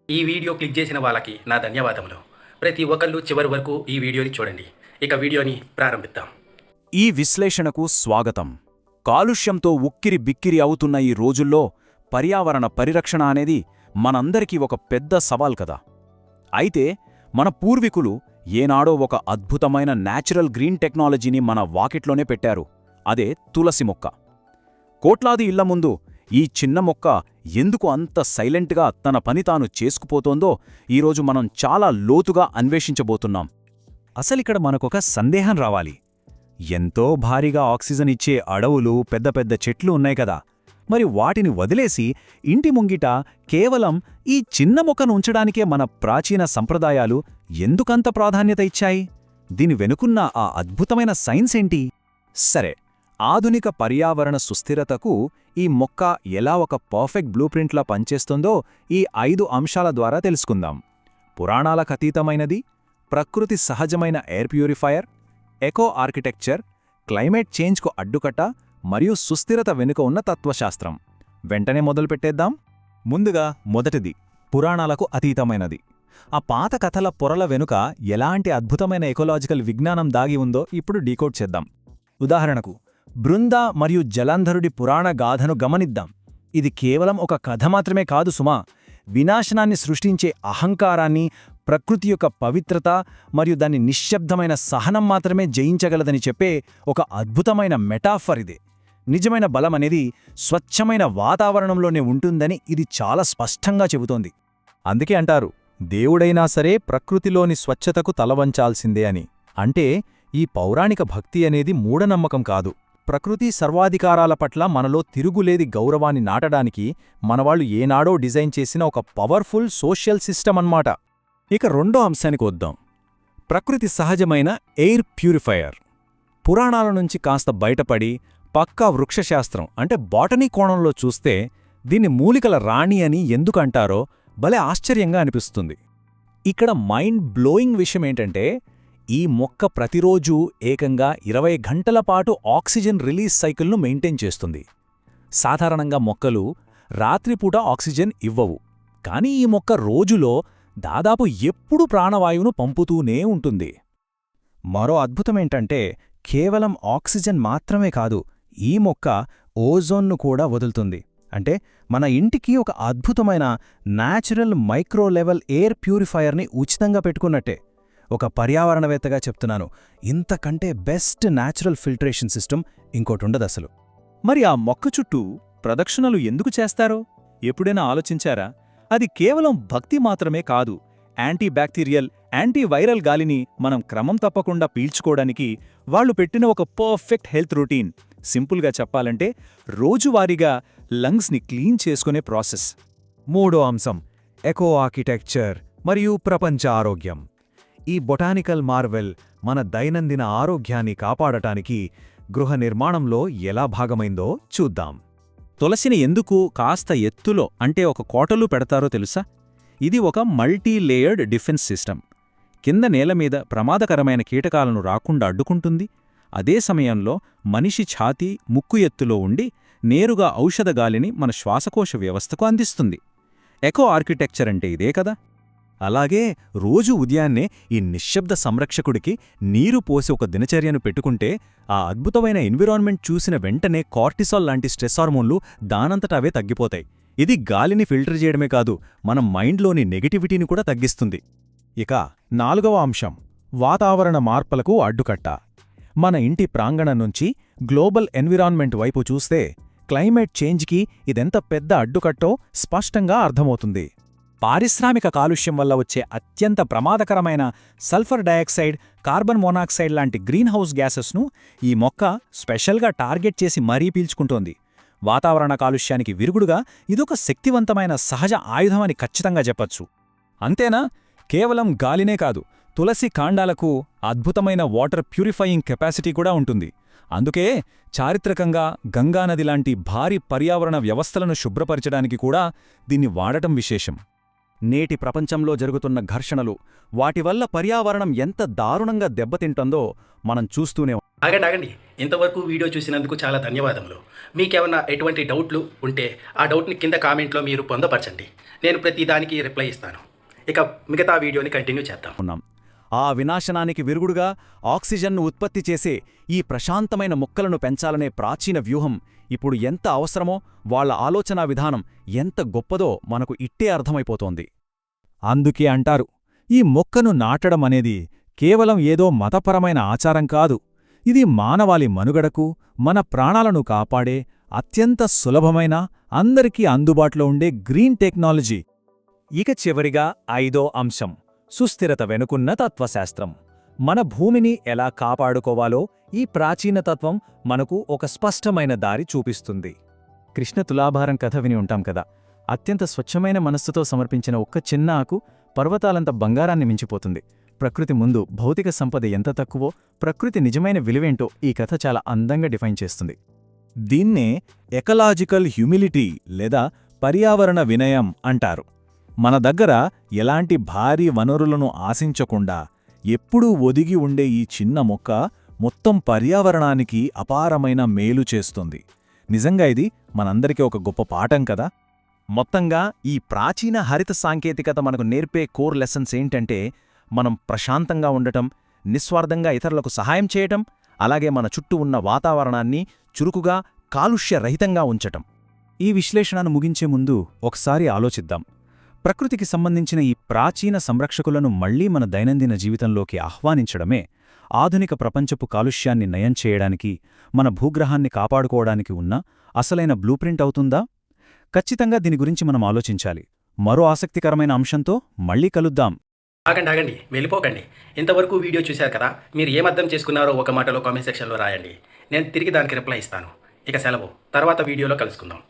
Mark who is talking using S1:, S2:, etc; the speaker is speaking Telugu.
S1: ఈ వీడియో క్లిక్ చేసిన వాళ్ళకి నా ధన్యవాదములు. ప్రతి ఒక్కళ్ళు చివరి వరకు ఈ వీడియోని చూడండి. ఇక వీడియోని ప్రారంభిద్దాం.
S2: ఈ విశ్లేషణకు స్వాగతం. కాలుష్యంతో ఉక్కిరి బిక్కిరి అవుతున్న ఈ రోజుల్లో పర్యావరణ పరిరక్షణ అనేది మనందరికీ ఒక పెద్ద సవాల్ కదా. అయితే మన పూర్వీకులు ఏనాడో ఒక అద్భుతమైన న్యాచురల్ గ్రీన్ టెక్నాలజీని మన వాకిట్లోనే పెట్టారు. అదే తులసి మొక్క. కోట్లాది ఇళ్ల ముందు ఈ చిన్న మొక్క ఎందుకు అంత సైలెంట్గా తన పని తాను చేసుకుపోతోందో ఈరోజు మనం చాలా లోతుగా అన్వేషించబోతున్నాం. అసలిక్కడ మనకొక సందేహం రావాలి. ఎంతో భారీగా ఆక్సిజన్ ఇచ్చే అడవులు, పెద్ద పెద్ద చెట్లు ఉన్నాయి కదా, మరి వాటిని వదిలేసి ఇంటి ముంగిట కేవలం ఈ చిన్న మొక్కను ఉంచడానికే మన ప్రాచీన సంప్రదాయాలు ఎందుకంత ప్రాధాన్యత ఇచ్చాయి? దీని వెనుకున్న ఆ అద్భుతమైన సైన్స్ ఏంటి? సరే, ఆధునిక పర్యావరణ సుస్థిరతకు ఈ మొక్క ఎలా ఒక పర్ఫెక్ట్ బ్లూప్రింట్లా పనిచేస్తుందో ఈ 5 అంశాల ద్వారా తెలుసుకుందాం. పురాణాలకతీతమైనది, ప్రకృతి సహజమైన air purifier, eco architecture, climate చేంజ్కు అడ్డుకట్ట మరియు సుస్థిరత వెనుక ఉన్న తత్వశాస్త్రం. వెంటనే మొదలుపెట్టేద్దాం. ముందుగా మొదటిది, పురాణాలకు అతీతమైనది. ఆ పాత కథల పొరల వెనుక ఎలాంటి అద్భుతమైన ఎకోలాజికల్ విజ్ఞానం దాగి ఉందో ఇప్పుడు డీకోడ్ చేద్దాం. ఉదాహరణకు, బృంద మరియు జలంధరుడి పురాణ గాథను గమనిద్దాం. ఇది కేవలం ఒక కథ మాత్రమే కాదు సుమా, వినాశనాన్ని సృష్టించే అహంకారాన్ని, ప్రకృతి యొక్క పవిత్రత మరియు దాని నిశ్శబ్దమైన సహనం మాత్రమే జయించగలదని చెప్పే ఒక అద్భుతమైన మెటాఫర్ ఇది. నిజమైన బలమనేది స్వచ్ఛమైన వాతావరణంలోనే ఉంటుందని ఇది చాలా స్పష్టంగా చెబుతోంది. అందుకే అంటారు, దేవుడైనా సరే ప్రకృతిలోని స్వచ్ఛతకు తలవంచాల్సిందే అని. అంటే ఈ పౌరాణిక భక్తి అనేది మూఢనమ్మకం కాదు, ప్రకృతి సర్వాధికారాల పట్ల మనలో తిరుగులేది గౌరవాన్ని నాటడానికి మనవాళ్లు ఏనాడో డిజైన్ చేసిన ఒక పవర్ఫుల్ సోషల్ సిస్టమ్ అన్నమాట. ఇక రెండో అంశానికి వద్దాం, ప్రకృతి సహజమైన ఎయిర్ ప్యూరిఫైయర్. పురాణాల నుంచి కాస్త బయటపడి పక్కా వృక్షశాస్త్రం అంటే బాటనీ కోణంలో చూస్తే దీన్ని మూలికల రాణి అని ఎందుకంటారో భలే ఆశ్చర్యంగా అనిపిస్తుంది. ఇక్కడ మైండ్ బ్లోయింగ్ విషయమేంటంటే, ఈ మొక్క ప్రతిరోజూ ఏకంగా 20 గంటల పాటు ఆక్సిజన్ రిలీజ్ సైకిల్ను మెయింటైన్ చేస్తుంది. సాధారణంగా మొక్కలు రాత్రిపూట ఆక్సిజన్ ఇవ్వవు, కానీ ఈ మొక్క రోజులో దాదాపు ఎప్పుడూ ప్రాణవాయువును పంపుతూనే ఉంటుంది. మరో అద్భుతమేంటంటే, కేవలం ఆక్సిజన్ మాత్రమే కాదు, ఈ మొక్క ఓజోన్ను కూడా వదులుతుంది. అంటే మన ఇంటికి ఒక అద్భుతమైన న్యాచురల్ మైక్రో లెవెల్ ఎయిర్ ప్యూరిఫైయర్ని ఉచితంగా పెట్టుకున్నట్టే. ఒక పర్యావరణవేత్తగా చెప్తున్నాను, ఇంతకంటే బెస్ట్ న్యాచురల్ ఫిల్టరేషన్ సిస్టమ్ ఇంకోటుండదసలు. మరి ఆ మొక్క చుట్టూ ప్రదక్షిణలు ఎందుకు చేస్తారో ఎప్పుడైనా ఆలోచించారా? అది కేవలం భక్తి మాత్రమే కాదు, యాంటీబ్యాక్టీరియల్, యాంటీవైరల్ గాలిని మనం క్రమం తప్పకుండా పీల్చుకోవడానికి వాళ్లు పెట్టిన ఒక పర్ఫెక్ట్ హెల్త్ రొటీన్. సింపుల్గా చెప్పాలంటే రోజువారీగా లంగ్స్ని క్లీన్ చేసుకునే ప్రాసెస్. మూడో అంశం, ఎకో ఆర్కిటెక్చర్ మరియు ప్రపంచ ఆరోగ్యం. ఈ బొటానికల్ మార్వెల్ మన దైనందిన ఆరోగ్యాన్ని కాపాడటానికి గృహ నిర్మాణంలో ఎలా భాగమైందో చూద్దాం. తులసిని ఎందుకు కాస్త ఎత్తులో అంటే ఒక కోటలో పెడతారో తెలుసా? ఇది ఒక మల్టీ లేయర్డ్ డిఫెన్స్ సిస్టమ్. కింద నేలమీద ప్రమాదకరమైన కీటకాలను రాకుండా అడ్డుకుంటుంది. అదే సమయంలో మనిషి ఛాతీ, ముక్కు ఎత్తులో ఉండి నేరుగా ఔషధ గాలిని మన శ్వాసకోశ వ్యవస్థకు అందిస్తుంది. ఎకో ఆర్కిటెక్చర్ అంటే ఇదే కదా. అలాగే రోజు ఉదయాన్నే ఈ నిశ్శబ్ద సంరక్షకుడికి నీరు పోసి ఒక దినచర్యను పెట్టుకుంటే ఆ అద్భుతమైన ఎన్విరాన్మెంట్ చూసిన వెంటనే కార్టిసాల్ లాంటి స్ట్రెస్ హార్మోన్లు దానంతట అవే తగ్గిపోతాయి. ఇది గాలిని ఫిల్టర్ చేయడమే కాదు, మన మైండ్లోని నెగటివిటీని కూడా తగ్గిస్తుంది. ఇక నాలుగవ అంశం, వాతావరణ మార్పులకు అడ్డుకట్ట. మన ఇంటి ప్రాంగణం నుంచి గ్లోబల్ ఎన్విరాన్మెంట్ వైపు చూస్తే క్లైమేట్ చేంజ్కి ఇదెంత పెద్ద అడ్డుకట్టో స్పష్టంగా అర్థమవుతుంది. పారిశ్రామిక కాలుష్యం వల్ల వచ్చే అత్యంత ప్రమాదకరమైన సల్ఫర్ డయాక్సైడ్, కార్బన్ మోనాక్సైడ్ లాంటి గ్రీన్ హౌస్ గ్యాసెస్ను ఈ మొక్క స్పెషల్గా టార్గెట్ చేసి మరీ పీల్చుకుంటోంది. వాతావరణ కాలుష్యానికి విరుగుడుగా ఇదొక శక్తివంతమైన సహజ ఆయుధమని ఖచ్చితంగా చెప్పచ్చు. అంతేనా? కేవలం గాలినే కాదు, తులసి కాండాలకు అద్భుతమైన వాటర్ ప్యూరిఫయింగ్ కెపాసిటీ కూడా ఉంటుంది. అందుకే చారిత్రకంగా గంగానది లాంటి భారీ పర్యావరణ వ్యవస్థలను శుభ్రపరచడానికి కూడా దీన్ని వాడటం విశేషం. నేటి ప్రపంచంలో జరుగుతున్న ఘర్షణలు, వాటి వల్ల పర్యావరణం ఎంత దారుణంగా దెబ్బతింటుందో మనం చూస్తూనే
S1: ఆగండి ఆగండి, ఇంతవరకు వీడియో చూసినందుకు చాలా ధన్యవాదములు. మీకేమన్నా ఎటువంటి డౌట్లు ఉంటే ఆ డౌట్ని కింద కామెంట్లో మీరు పొందపరచండి. నేను ప్రతి దానికి రిప్లై ఇస్తాను. ఇక మిగతా వీడియోని కంటిన్యూ చేద్దాం.
S2: ఉన్నాం. ఆ వినాశనానికి విరుగుడుగా ఆక్సిజన్ను ఉత్పత్తి చేసే ఈ ప్రశాంతమైన మొక్కలను పెంచాలనే ప్రాచీన వ్యూహం ఇప్పుడు ఎంత అవసరమో, వాళ్ల ఆలోచనా విధానం ఎంత గొప్పదో మనకు ఇట్టే అర్థమైపోతోంది. అందుకే అంటారు, ఈ మొక్కను నాటడం అనేది కేవలం ఏదో మతపరమైన ఆచారం కాదు, ఇది మానవాళి మనుగడకు, మన ప్రాణాలను కాపాడే అత్యంత సులభమైన, అందరికీ అందుబాటులో ఉండే గ్రీన్ టెక్నాలజీ. ఇక చివరిగా 5వ అంశం, సుస్థిరత వెనుకున్న తత్వశాస్త్రం. మన భూమిని ఎలా కాపాడుకోవాలో ఈ ప్రాచీన తత్వం మనకు ఒక స్పష్టమైన దారి చూపిస్తుంది. కృష్ణ తులాభారం కథ విని ఉంటాం కదా. అత్యంత స్వచ్ఛమైన మనస్సుతో సమర్పించిన ఒక్క చిన్న ఆకు పర్వతాలంత బంగారాన్ని మించిపోతుంది. ప్రకృతి ముందు భౌతిక సంపద ఎంత తక్కువో, ప్రకృతి నిజమైన విలువేంటో ఈ కథ చాలా అందంగా డిఫైన్ చేస్తుంది. దీన్నే ఎకలాజికల్ హ్యూమిలిటీ లేదా పర్యావరణ వినయం అంటారు. మన దగ్గర ఎలాంటి భారీ వనరులను ఆశించకుండా ఎప్పుడూ ఒదిగి ఉండే ఈ చిన్న మొక్క మొత్తం పర్యావరణానికి అపారమైన మేలు చేస్తుంది. నిజంగా ఇది మనందరికీ ఒక గొప్ప పాఠం కదా. మొత్తంగా ఈ ప్రాచీన హరిత సాంకేతికత మనకు నేర్పే కోర్ లెసన్స్ ఏంటంటే, మనం ప్రశాంతంగా ఉండటం, నిస్వార్థంగా ఇతరులకు సహాయం చేయటం, అలాగే మన చుట్టూ ఉన్న వాతావరణాన్ని చురుకుగా, కాలుష్యరహితంగా ఉంచటం. ఈ విశ్లేషణను ముగించే ముందు ఒకసారి ఆలోచిద్దాం. ప్రకృతికి సంబంధించిన ఈ ప్రాచీన సంరక్షకులను మళ్లీ మన దైనందిన జీవితంలోకి ఆహ్వానించడమే ఆధునిక ప్రపంచపు కాలుష్యాన్ని నయం చేయడానికి, మన భూగ్రహాన్ని కాపాడుకోవడానికి ఉన్న అసలైన బ్లూప్రింట్ అవుతుందా? ఖచ్చితంగా దీని గురించి మనం ఆలోచించాలి. మరో ఆసక్తికరమైన అంశంతో మళ్లీ కలుద్దాం.
S1: ఆగండి ఆగండి, వెళ్ళిపోకండి. ఇంతవరకు వీడియో చూశారు కదా, మీరు ఏమర్థం చేసుకున్నారో ఒక మాటలో కామెంట్ సెక్షన్లో రాయండి. నేను తిరిగి దానికి రిప్లై ఇస్తాను. ఇక సెలవు, తర్వాత వీడియోలో కలుసుకుందాం.